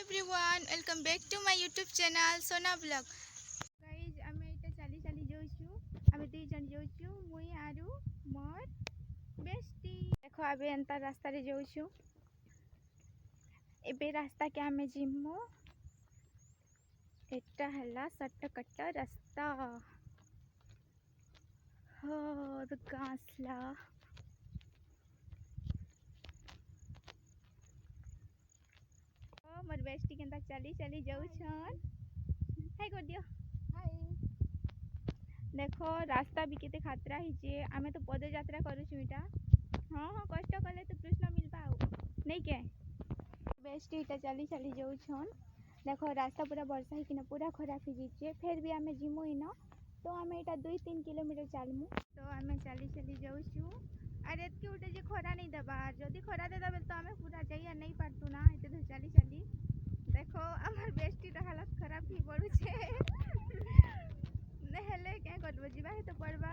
everyone, welcome back to my YouTube channel Sona Vlog. Guys, আমি এটা চালি চালি যাইছু। আমি দুইজন যাইছু, মুই আরু মোর বেস্টি। দেখো আমি এন্তা রাস্তারে যাইছু। এবে রাস্তাকে আমি জিমু। এটা হলা সটকট রাস্তা। और गासला मोर बेस्टी केनता चली चली जाउछन। हाय कर दियो। हाय देखो रास्ता भी केते खतरा हिचे। आमे तो पद यात्रा करूछु इटा। हां हां कष्ट कले तो कृष्ण मिलबा नहीं के। बेस्टी इटा चली चली जाउछन। देखो रास्ता पूरा वर्षा ही किना पूरा खराब ही जिचे। फिर भी आमे जिमु इनो तो आमे इटा 2-3 किलोमीटर चालमु। तो आमे चली चली जाउछु। अरे एतके उठे जे खरा नहीं दबा जदी खरा दे दबे तो आमे पूरा जाइया नहीं पारतु ना एते तो चली चली। देखो आमार बेस्टी रो हालत खराब ही पड़ू छे। नहले क्या करबो जीवा है तो पड़बा।